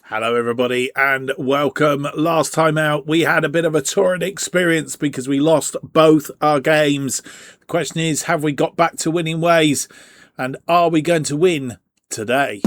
Hello everybody and welcome. Last time out we had a bit of a torrid experience because we lost both our games. The question is, have we got back to winning ways and are we going to win today?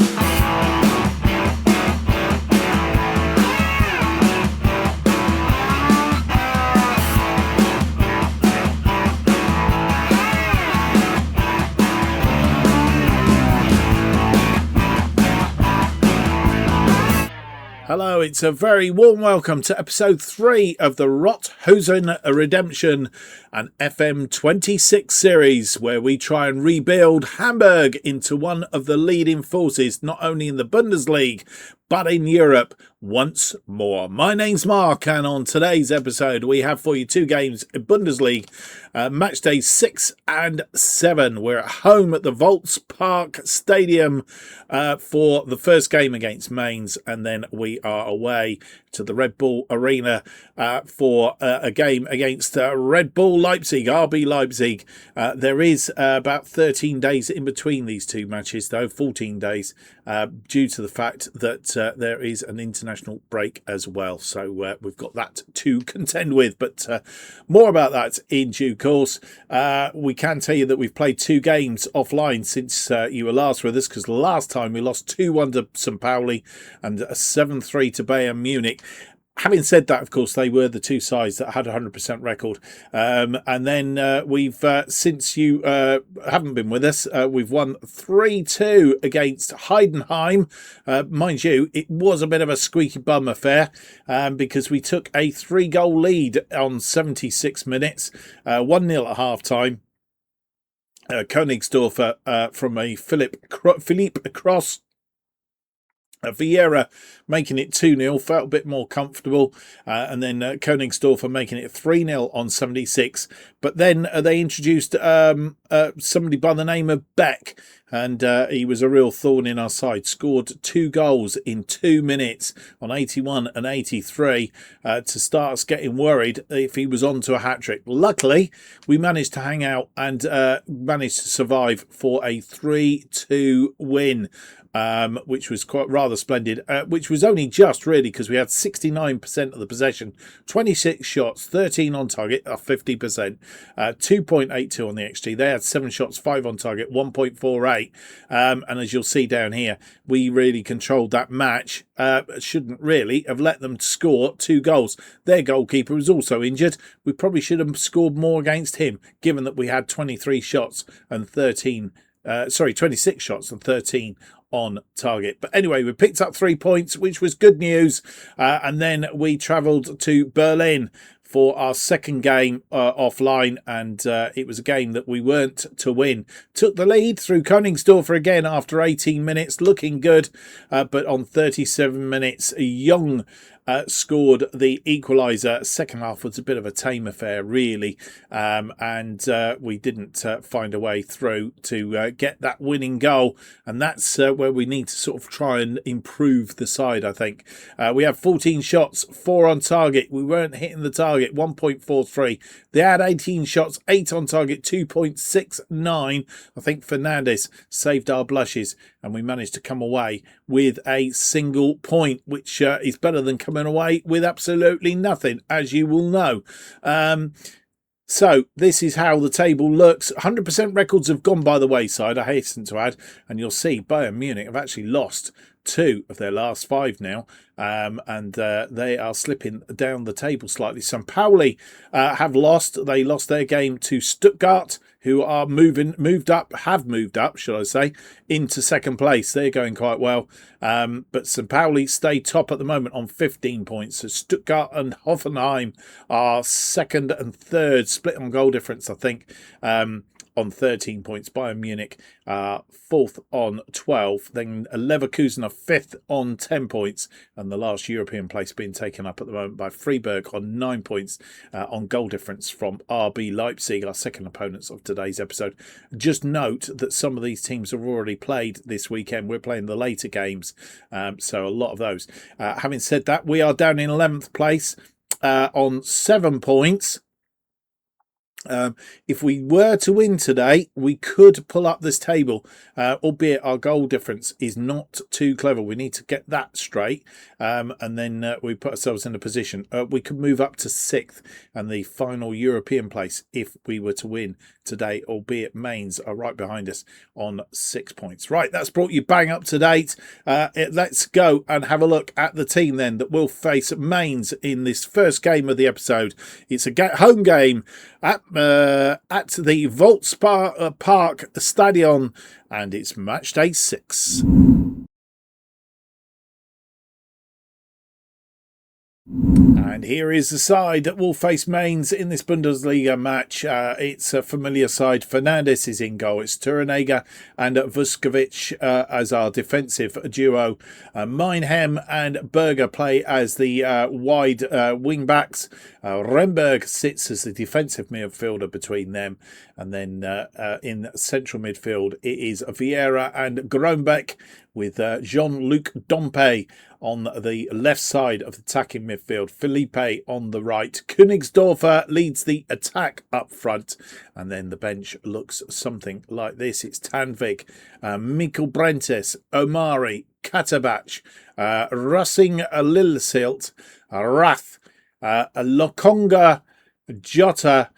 Hello, it's a very warm welcome to episode 3 of the Rothosen Redemption, an FM26 series where we try and rebuild Hamburg into one of the leading forces, not only in the Bundesliga, but in Europe once more. My name's Mark, and on today's episode we have for you two games in Bundesliga, match days 6 and 7. We're at home at the Volkspark Stadion for the first game against Mainz, and then we are away to the Red Bull Arena for a game against Red Bull Leipzig, RB Leipzig. There is about 13 days in between these two matches, though 14 days, due to the fact that there is an international break as well. So we've got that to contend with, but more about that in due course. We can tell you that we've played two games offline since you were last with us, because last time we lost 2-1 to St. Pauli and 7-3 to Bayern Munich. Having said that, of course, they were the two sides that had a 100% record. And then we've, since you haven't been with us, we've won 3-2 against Heidenheim. Mind you, it was a bit of a squeaky bum affair because we took a 3-goal lead on 76 minutes, 1-0 at half-time. Königsdorfer from a Philippe cross. Vieira making it 2-0, felt a bit more comfortable, and then Königsdorfer making it 3-0 on 76. But then they introduced somebody by the name of Beck, and he was a real thorn in our side. Scored 2 goals in 2 minutes on 81 and 83 to start us getting worried if he was on to a hat-trick. Luckily, we managed to hang out and managed to survive for a 3-2 win. Which was quite rather splendid, which was only just really because we had 69% of the possession, 26 shots, 13 on target, 50%, 2.82 on the XG. They had 7 shots, 5 on target, 1.48. And as you'll see down here, we really controlled that match. Shouldn't really have let them score 2 goals. Their goalkeeper was also injured. We probably should have scored more against him, given that we had 23 shots and 26 shots and 13 on target. But anyway, we picked up 3 points, which was good news. And then we travelled to Berlin for our second game offline, and it was a game that we weren't to win. Took the lead through Königsdorfer again after 18 minutes, looking good, but on 37 minutes, Young scored the equaliser. Second half was a bit of a tame affair, really, and we didn't find a way through to get that winning goal, and that's where we need to sort of try and improve the side, I think. We had 14 shots, 4 on target. We weren't hitting the target, 1.43. They had 18 shots, 8 on target, 2.69. I think Fernandes saved our blushes, and we managed to come away with a single point, which is better than coming away with absolutely nothing, as you will know. So this is how the table looks. 100% records have gone by the wayside, I hasten to add, and you'll see Bayern Munich have actually lost 2 of their last 5 now, and they are slipping down the table slightly. St. Pauli have lost. They lost their game to Stuttgart, who are moved up, should I say, into second place. They're going quite well. But St. Pauli stay top at the moment on 15 points. So Stuttgart and Hoffenheim are second and third, split on goal difference, I think, on 13 points. Bayern Munich fourth on 12. Then Leverkusen are fifth on 10 points. And the last European place being taken up at the moment by Freiburg on 9 points on goal difference from RB Leipzig, our second opponents of today's episode. Just note that some of these teams have already played this weekend. We're playing the later games, so a lot of those. Having said that, we are down in 11th place on 7 points. If we were to win today, we could pull up this table, albeit our goal difference is not too clever. We need to get that straight, and then we put ourselves in a position. We could move up to 6th and the final European place if we were to win today, albeit Mainz are right behind us on 6 points. Right, that's brought you bang up to date. Let's go and have a look at the team then that will face Mainz in this first game of the episode. It's a home game at the Volkspark Stadion, and it's match day 6. And here is the side that will face Mainz in this Bundesliga match. It's a familiar side. Fernandes is in goal. It's Turaniga and Vuskovic as our defensive duo. Meinhem and Berger play as the wide wing backs. Remberg sits as the defensive midfielder between them. And then in central midfield, it is Vieira and Groenbeck with Jean-Luc Dompe on the left side of the attacking midfield. Felipe on the right. Königsdorfer leads the attack up front. And then the bench looks something like this. It's Tanvig, Mikkel Brentes, Omari, Katabach, Russing Lilsilt, Rath, Lokonga, Jota,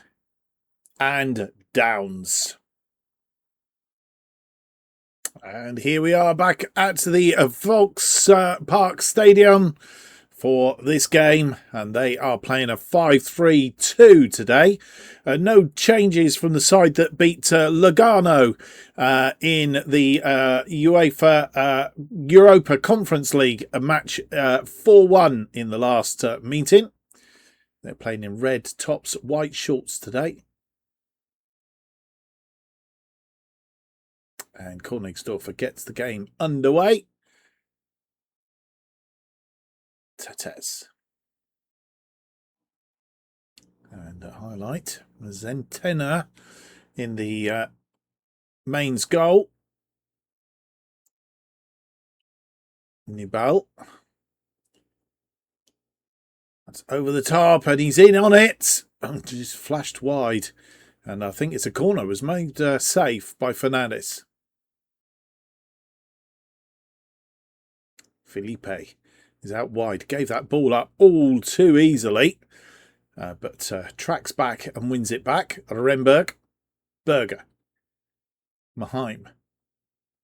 and Downs. And here we are back at the Volkspark Stadion for this game, and they are playing a 5-3-2 today. No changes from the side that beat Lugano in the Europa Conference League, a match 4-1 in the last meeting. They're playing in red tops, white shorts today. And Königsdorfer gets the game underway. Tetes. And a highlight. Zentena in the Mainz goal. Nibal. That's over the top and he's in on it. Oh, just flashed wide. And I think it's a corner. It was made safe by Fernandes. Felipe is out wide. Gave that ball up all too easily. But tracks back and wins it back. Remberg. Berger. Maheim.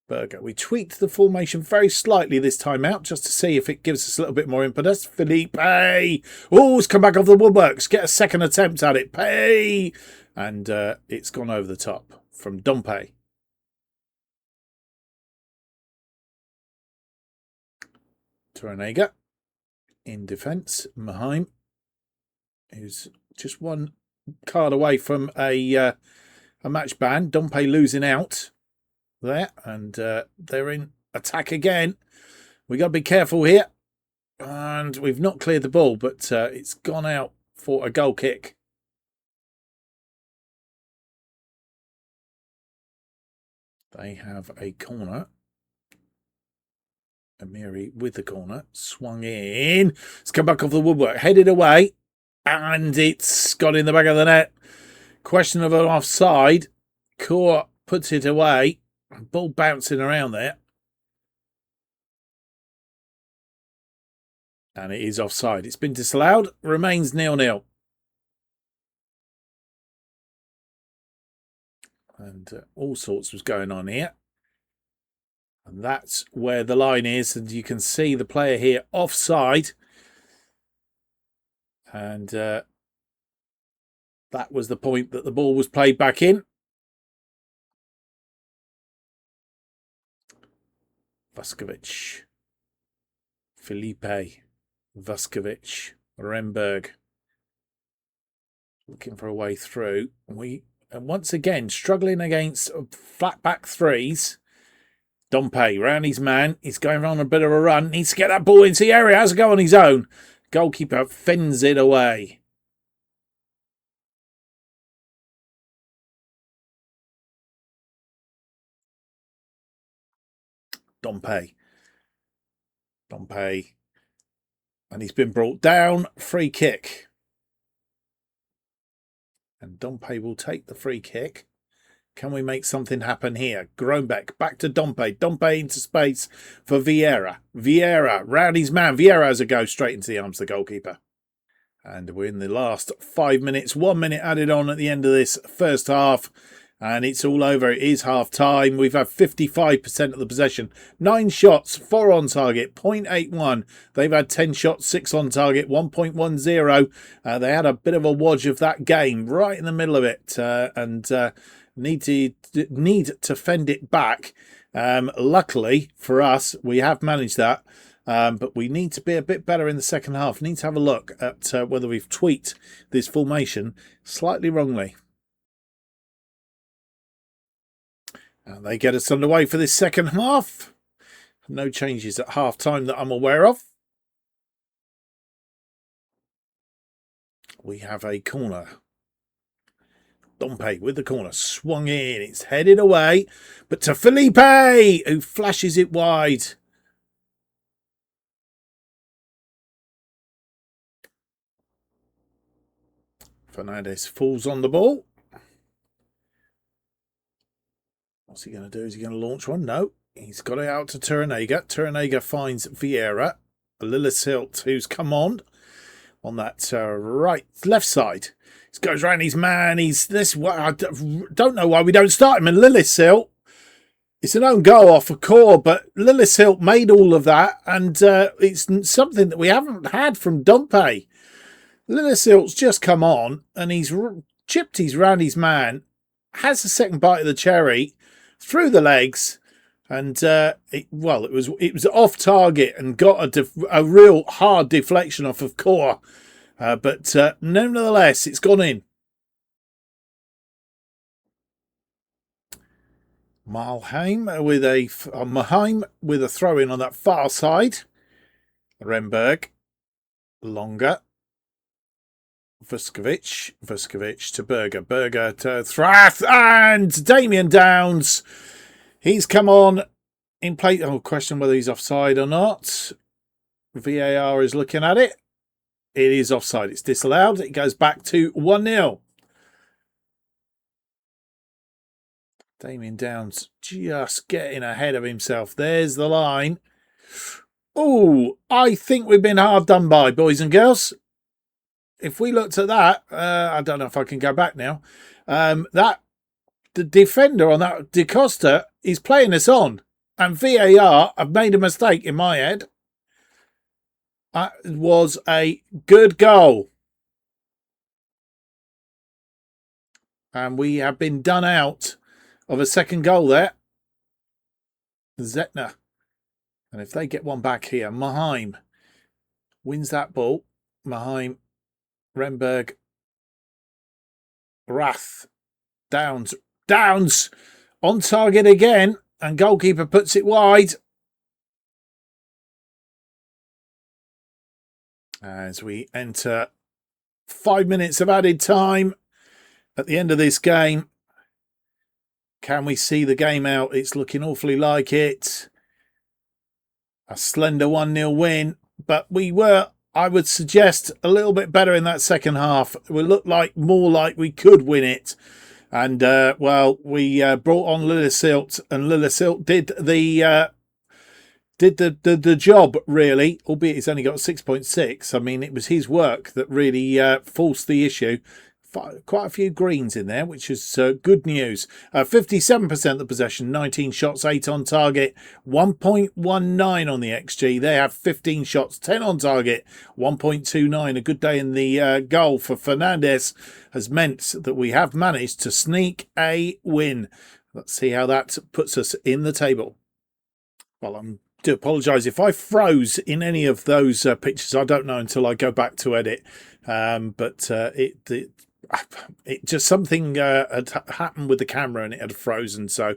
Berger. We tweaked the formation very slightly this time out just to see if it gives us a little bit more impetus. Felipe. Oh, it's come back off the woodworks. Get a second attempt at it. Pay. And it's gone over the top from Dompe. Turaniga in defence. Maheim, who's just one card away from a match ban. Dompe losing out there, and they're in attack again. We got to be careful here, and we've not cleared the ball, but it's gone out for a goal kick. They have a corner. Amiri with the corner, swung in. It's come back off the woodwork, headed away, and it's got in the back of the net. Question of an offside. Court puts it away. Ball bouncing around there. And it is offside. It's been disallowed. Remains 0-0. And all sorts was going on here. And that's where the line is. And you can see the player here offside. And that was the point that the ball was played back in. Vuskovic. Felipe. Vuskovic. Remberg. Looking for a way through. And once again, struggling against flat back threes. Dompe, round his man. He's going on a bit of a run. Needs to get that ball into the area. Has to go on his own. Goalkeeper fends it away. Dompe. And he's been brought down. Free kick. And Dompe will take the free kick. Can we make something happen here? Groenbeck back to Dompe. Dompe into space for Vieira. Vieira round his man. Vieira has a go straight into the arms of the goalkeeper. And we're in the last 5 minutes. 1 minute added on at the end of this first half. And it's all over. It is half time. We've had 55% of the possession. 9 shots, 4 on target, 0.81. They've had 10 shots, 6 on target, 1.10. They had a bit of a wodge of that game right in the middle of it. Need to fend it back. Luckily for us, we have managed that. But we need to be a bit better in the second half. Need to have a look at whether we've tweaked this formation slightly wrongly. And they get us underway for this second half. No changes at half time that I'm aware of. We have a corner. Dompe with the corner. Swung in. It's headed away. But to Felipe, who flashes it wide. Fernandes falls on the ball. What's he going to do? Is he going to launch one? No. He's got it out to Turrenega. Turrenega finds Vieira. Lilleshelt, who's come on that left side. He goes round his man. I don't know why we don't start him. And Lilleshelt, it's an own goal off a core, but Lilleshelt made all of that. And it's something that we haven't had from Dompe. Lilleshelt's just come on and he's chipped round his man. Has the second bite of the cherry. Through the legs, and it was off target and got a real hard deflection off of core, but nevertheless it's gone in. Maheim with a throw in on that far side. Renberg, longer. Vuskovic to Berger. Berger to Thrath and Damien Downs. He's come on in play. Oh, question whether he's offside or not. VAR is looking at it. It is offside. It's disallowed. It goes back to 1-0. Damien Downs just getting ahead of himself. There's the line. Oh, I think we've been hard done by, boys and girls. If we looked at that, I don't know if I can go back now. The defender on that, De Costa, is playing us on. And VAR have made a mistake in my head. That was a good goal. And we have been done out of a second goal there. Zetner. And if they get one back here, Maheim wins that ball. Maheim. Renberg, Rath, Downs on target again, and goalkeeper puts it wide. As we enter 5 minutes of added time at the end of this game. Can we see the game out? It's looking awfully like it. A slender 1-0 win, but we were, I would suggest, a little bit better in that second half. We looked more like we could win it. And, we brought on Lilleshelt, and Lilleshelt did the job, really, albeit he's only got 6.6. I mean, it was his work that really forced the issue. Quite a few greens in there, which is good news. 57% of the possession, 19 shots, 8 on target, 1.19 on the XG. They have 15 shots, 10 on target, 1.29. A good day in the goal for Fernandes has meant that we have managed to sneak a win. Let's see how that puts us in the table. Well, I do apologise if I froze in any of those pictures. I don't know until I go back to edit. It just something had happened with the camera and it had frozen. So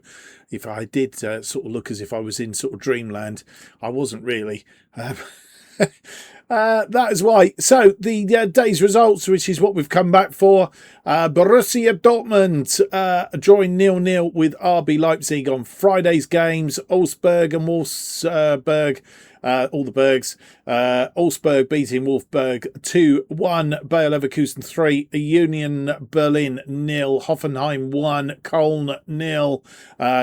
if I did sort of look as if I was in sort of dreamland, I wasn't really. That is why. So the day's results, which is what we've come back for. Borussia Dortmund drawing 0-0 with RB Leipzig on Friday's games. Augsburg and Wolfsburg all the Bergs. Augsburg beating Wolfsburg 2-1. Bayer Leverkusen 3. Union Berlin 0. Hoffenheim 1. Köln 0.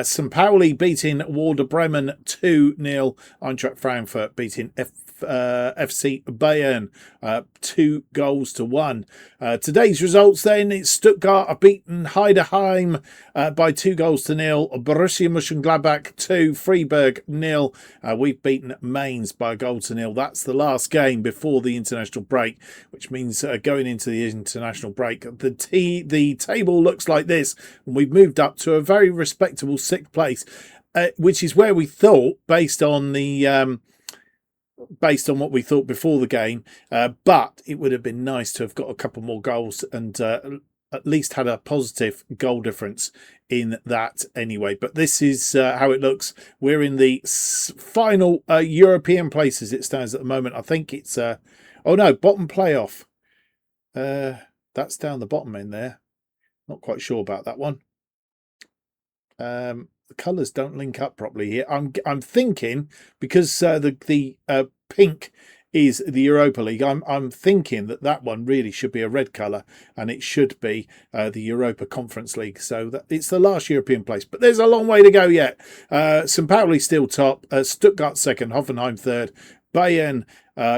St. Pauli beating Werder Bremen 2-0. Eintracht Frankfurt beating FC Bayern 2-1. Today's results then, it's Stuttgart have beaten Heidenheim by 2-0. Borussia Mönchengladbach 2, Freiburg 0. We've beaten Mainz by 1-0. That's the last game before the international break, which means going into the international break, the table looks like this. And we've moved up to a very respectable 6th place, which is where we thought, based on what we thought before the game, but it would have been nice to have got a couple more goals and at least had a positive goal difference in that anyway. But this is how it looks. We're in the final European place as it stands at the moment. I think it's bottom playoff. That's down the bottom end there. Not quite sure about that one. The colours don't link up properly here. I'm thinking, because the pink is the Europa League, I'm thinking that one really should be a red colour, and it should be the Europa Conference League. So it's the last European place, but there's a long way to go yet. St. Pauli still top, Stuttgart 2nd, Hoffenheim 3rd, Bayern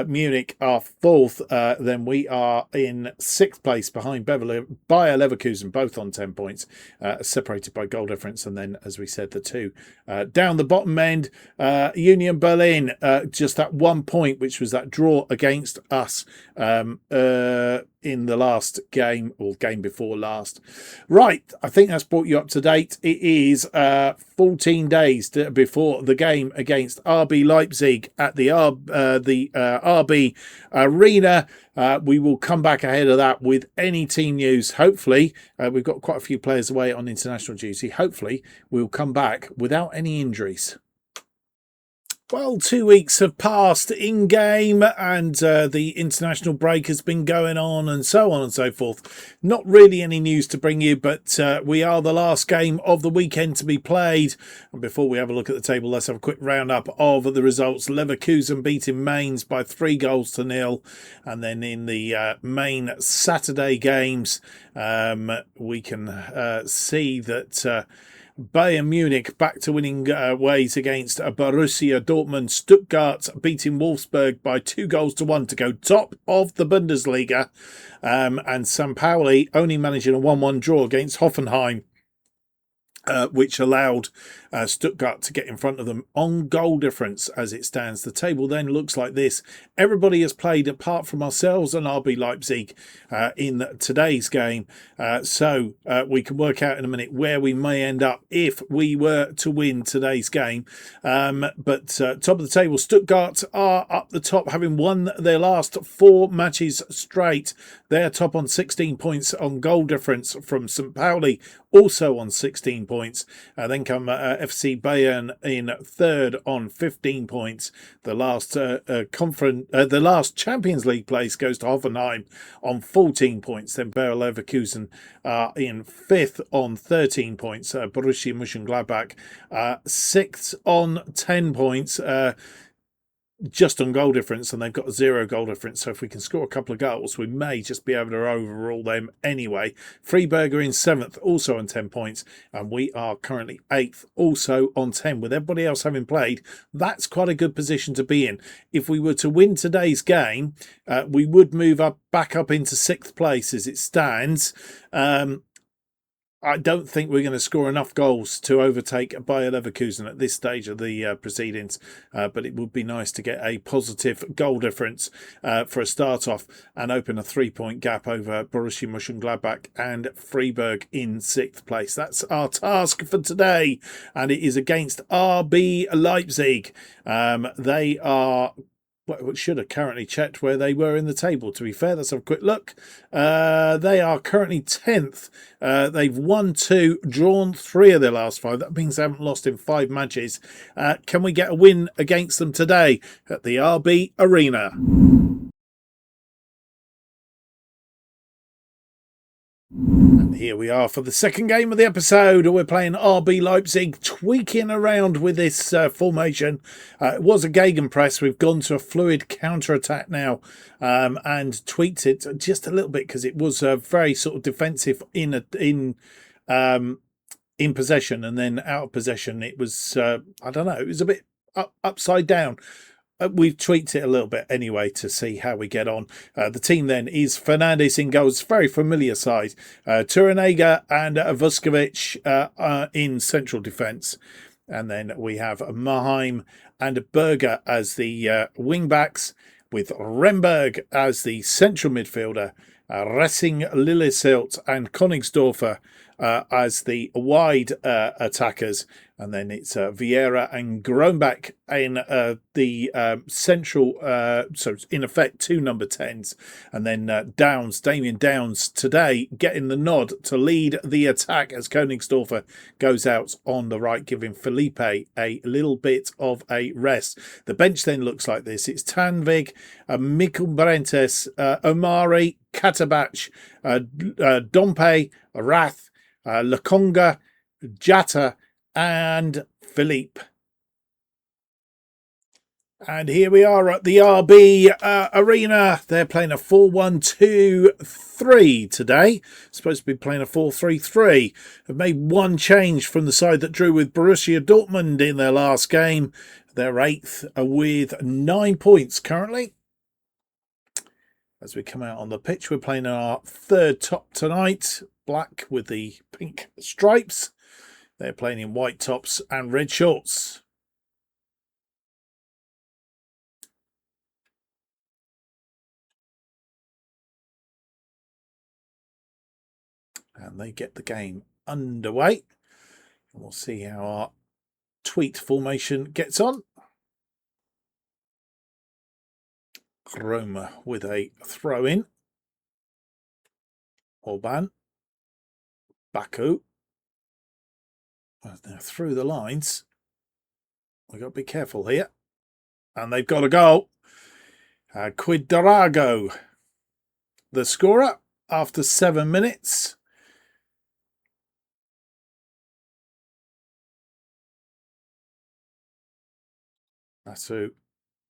Munich are 4th. Then we are in 6th place behind Bayer Leverkusen, both on 10 points, separated by goal difference. And then, as we said, the two down the bottom end, Union Berlin, just that 1 point, which was that draw against us in the last game, or game before last. Right, I think that's brought you up to date. It is 14 days before the game against RB Leipzig at the RB Arena. We will come back ahead of that with any team news. Hopefully, we've got quite a few players away on international duty. Hopefully, we'll come back without any injuries. Well, 2 weeks have passed in game, and the international break has been going on, and so on and so forth. Not really any news to bring you, but we are the last game of the weekend to be played. And before we have a look at the table, let's have a quick roundup of the results. Leverkusen beating Mainz by 3-0. And then in the main Saturday games, we can see that Bayern Munich back to winning ways against Borussia Dortmund. Stuttgart beating Wolfsburg by 2-1 to go top of the Bundesliga. And St. Pauli only managing a 1-1 draw against Hoffenheim, which allowed Stuttgart to get in front of them on goal difference as it stands. The table then looks like this. Everybody has played apart from ourselves and RB Leipzig in today's game. So we can work out in a minute where we may end up if we were to win today's game. But top of the table, Stuttgart are up the top, having won their last 4 matches straight. They're top on 16 points on goal difference from St. Pauli, also on 16 points. Then come FC Bayern in 3rd on 15 points. The last Champions League place goes to Hoffenheim on 14 points. Then Bayer Leverkusen in 5th on 13 points. Borussia Mönchengladbach 6th on 10 points. Just on goal difference, and they've got 0 goal difference. So if we can score a couple of goals, we may just be able to overrule them anyway. Freiburg are in 7th, also on 10 points, and we are currently 8th, also on 10. With everybody else having played, that's quite a good position to be in. If we were to win today's game, we would move back up into 6th place as it stands. I don't think we're going to score enough goals to overtake Bayer Leverkusen at this stage of the proceedings, but it would be nice to get a positive goal difference for a start off and open a 3-point gap over Borussia Mönchengladbach and Freiburg in 6th place. That's our task for today, and it is against RB Leipzig. They are... Well, should have currently checked where they were in the table. To be fair, let's have a quick look. They are currently 10th. They've won 2, drawn 3 of their last 5. That means they haven't lost in 5 matches. Can we get a win against them today at the RB Arena? And here we are for the second game of the episode. We're playing RB Leipzig, tweaking around with this formation. It was a gegenpress. We've gone to a fluid counter-attack now and tweaked it just a little bit because it was very sort of defensive in possession, and then out of possession it was, I don't know, it was a bit upside down. We've tweaked it a little bit anyway to see how we get on. The team then is Fernandes in goals, very familiar side. Turanega and Vuskovic in central defence. And then we have Maheim and Berger as the wing backs, with Remberg as the central midfielder, Ressing, Lillesilt and Koningsdorfer as the wide attackers. And then it's Vieira and Groenbach in the central, so in effect, two number 10s. And then Damien Downs today getting the nod to lead the attack as Koningsdorfer goes out on the right, giving Felipe a little bit of a rest. The bench then looks like this. It's Tanvig, Mikkel Barentes, Omari, Katabach, Dompe, Rath, Lakonga, Jatta, and Philippe. And here we are at the RB Arena. They're playing a 4-1-2-3 today. Supposed to be playing a 4-3-3. Have made one change from the side that drew with Borussia Dortmund in their last game. They're 8th with 9 points currently. As we come out on the pitch, we're playing our third top tonight. Black with the pink stripes. They're playing in white tops and red shorts. And they get the game underway. We'll see how our tweaked formation gets on. Roma with a throw-in. Orban. Baku. Now through the lines. We've got to be careful here. And they've got a goal. Quidrago, the scorer, after 7 minutes. That's who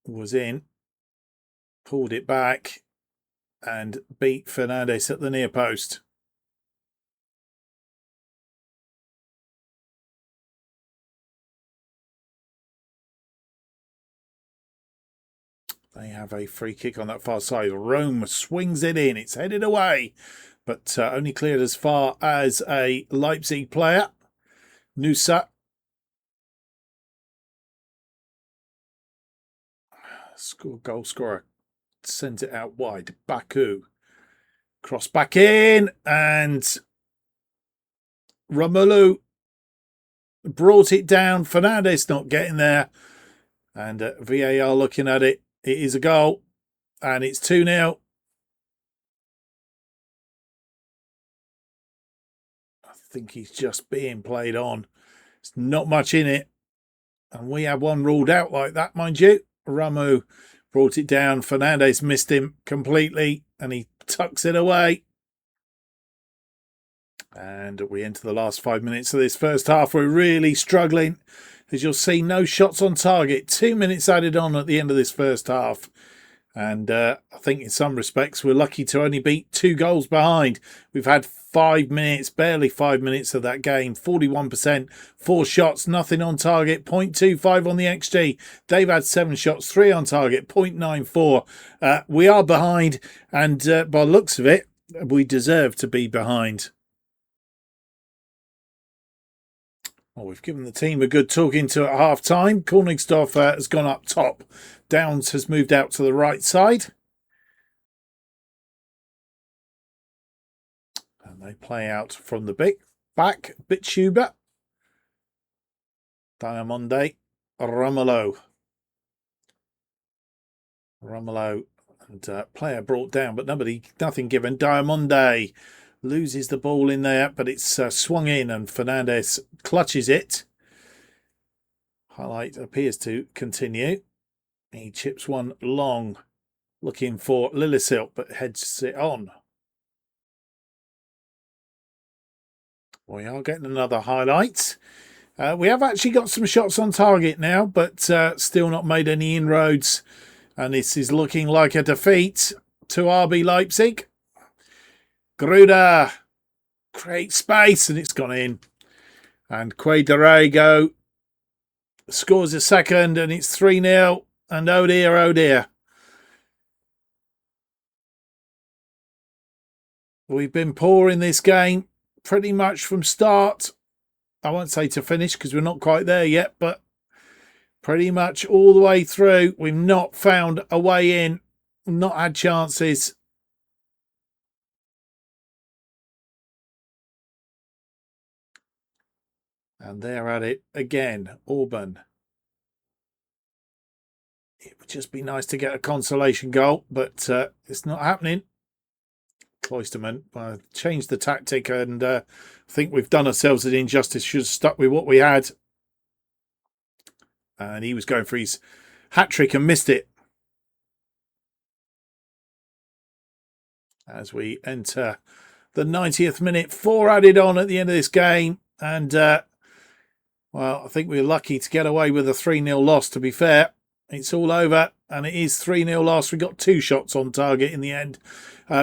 was in. Pulled it back and beat Fernandes at the near post. They have a free kick on that far side. Rome swings it in. It's headed away, but only cleared as far as a Leipzig player. Nusa. Goal scorer sends it out wide. Baku. Cross back in, and Romelu brought it down. Fernandes not getting there, and VAR looking at it. It is a goal, and it's 2-0. I think he's just being played on. There's not much in it, and we have one ruled out like that, mind you. Ramu brought it down. Fernandes missed him completely, and he tucks it away. And we enter the last 5 minutes of this first half. We're really struggling. As you'll see, no shots on target. 2 minutes added on at the end of this first half. And I think in some respects, we're lucky to only beat 2 goals behind. We've had 5 minutes, barely 5 minutes of that game. 41%, 4 shots, nothing on target, 0.25 on the XG. They've had 7 shots, 3 on target, 0.94. We are behind, and by the looks of it, we deserve to be behind. Well, we've given the team a good talking to at half-time. Koningsdorfer has gone up top. Downs has moved out to the right side. And they play out from the back. Bitshuba. Diamonde. Romelu. And player brought down, but nothing given. Diamonde loses the ball in there, but it's swung in, and Fernandes clutches it. Highlight appears to continue. He chips one long, looking for Lillesilt, but heads it on. We are getting another highlight. We have actually got some shots on target now, but still not made any inroads. And this is looking like a defeat to RB Leipzig. Gruda creates space and it's gone in. And Quadrago scores a second and it's 3-0. And oh dear, oh dear. We've been poor in this game pretty much from start. I won't say to finish because we're not quite there yet, but pretty much all the way through. We've not found a way in, not had chances. And they're at it again, Auburn. It would just be nice to get a consolation goal, but it's not happening. Cloisterman changed the tactic, and I think we've done ourselves an injustice. Should have stuck with what we had. And he was going for his hat-trick and missed it. As we enter the 90th minute, 4 added on at the end of this game. And, well, I think we were lucky to get away with a 3-0 loss, to be fair. It's all over, and it is 3-0 loss. We got 2 shots on target in the end.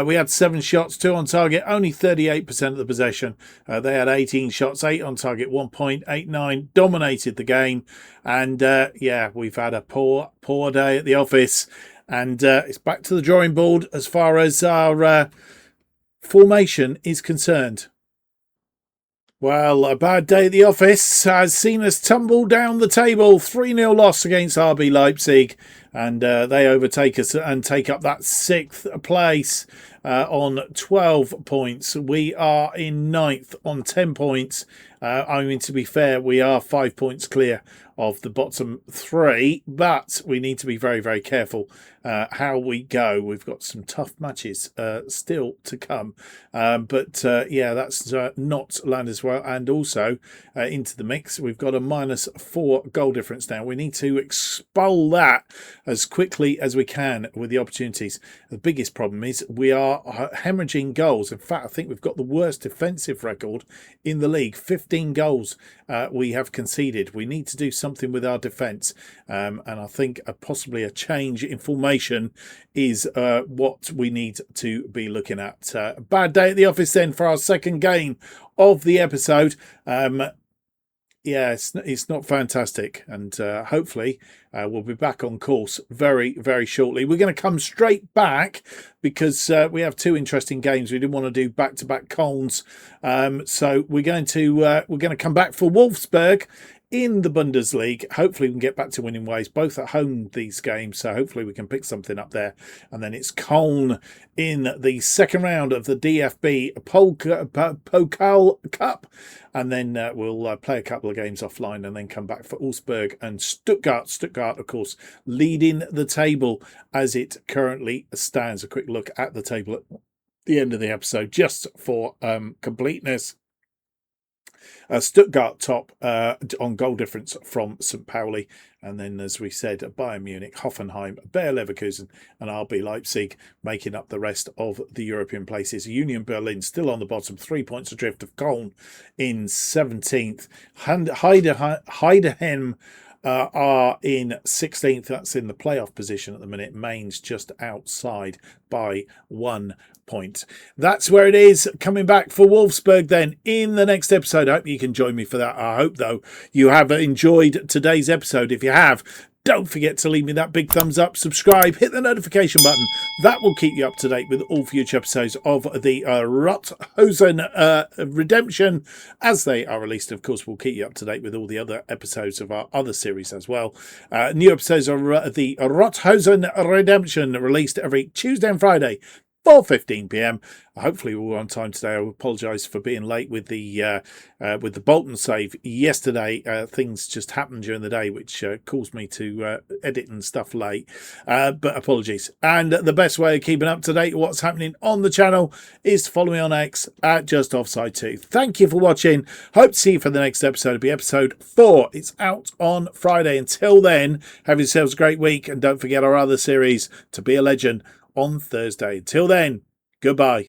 We had 7 shots, 2 on target, only 38% of the possession. They had 18 shots, 8 on target, 1.89, dominated the game. And, yeah, we've had a poor day at the office. And it's back to the drawing board as far as our formation is concerned. Well, a bad day at the office has seen us tumble down the table. 3-0 loss against RB Leipzig. And they overtake us and take up that 6th place on 12 points. We are in 9th on 10 points. I mean, to be fair, we are 5 points clear of the bottom 3, but we need to be very, very careful how we go. We've got some tough matches still to come. But yeah, that's not landed as well. And also into the mix, we've got a -4 goal difference now. We need to expel that as quickly as we can with the opportunities. The biggest problem is we are hemorrhaging goals. In fact, I think we've got the worst defensive record in the league. 15 goals we have conceded. We need to do something with our defence. And I think possibly a change in formation is what we need to be looking at. Bad day at the office then for our second game of the episode. Yeah, it's not fantastic, and hopefully we'll be back on course very, very shortly. We're going to come straight back because we have 2 interesting games. We didn't want to do back-to-back Colns, so we're going to come back for Wolfsburg in the Bundesliga. Hopefully we can get back to winning ways, both at home these games, so hopefully we can pick something up there. And then it's Köln in the second round of the DFB Pokal Cup, and then we'll play a couple of games offline and then come back for Augsburg and Stuttgart. Stuttgart, of course, leading the table as it currently stands. A quick look at the table at the end of the episode just for completeness. Stuttgart top on goal difference from St. Pauli. And then, as we said, Bayern Munich, Hoffenheim, Bayer Leverkusen and RB Leipzig making up the rest of the European places. Union Berlin still on the bottom, 3 points adrift of Köln in 17th. Heidenheim are in 16th. That's in the playoff position at the minute. Mainz just outside by 1 point. That's where it is. Coming back for Wolfsburg then in the next episode. I hope you can join me for that. I hope, though, you have enjoyed today's episode. If you have, don't forget to leave me that big thumbs up, subscribe, hit the notification button. That will keep you up to date with all future episodes of the Rothosen Redemption as they are released. Of course, we'll keep you up to date with all the other episodes of our other series as well. New episodes of the Rothosen Redemption released every Tuesday and Friday, 4:15 p.m. Hopefully we're on time today. I apologise for being late with the Bolton save yesterday. Things just happened during the day, which caused me to edit and stuff late. But apologies. And the best way of keeping up to date with what's happening on the channel is to follow me on X at JustOffside2. Thank you for watching. Hope to see you for the next episode. It'll be episode 4. It's out on Friday. Until then, have yourselves a great week, and don't forget our other series, To Be a Legend, on Thursday. Till then, goodbye.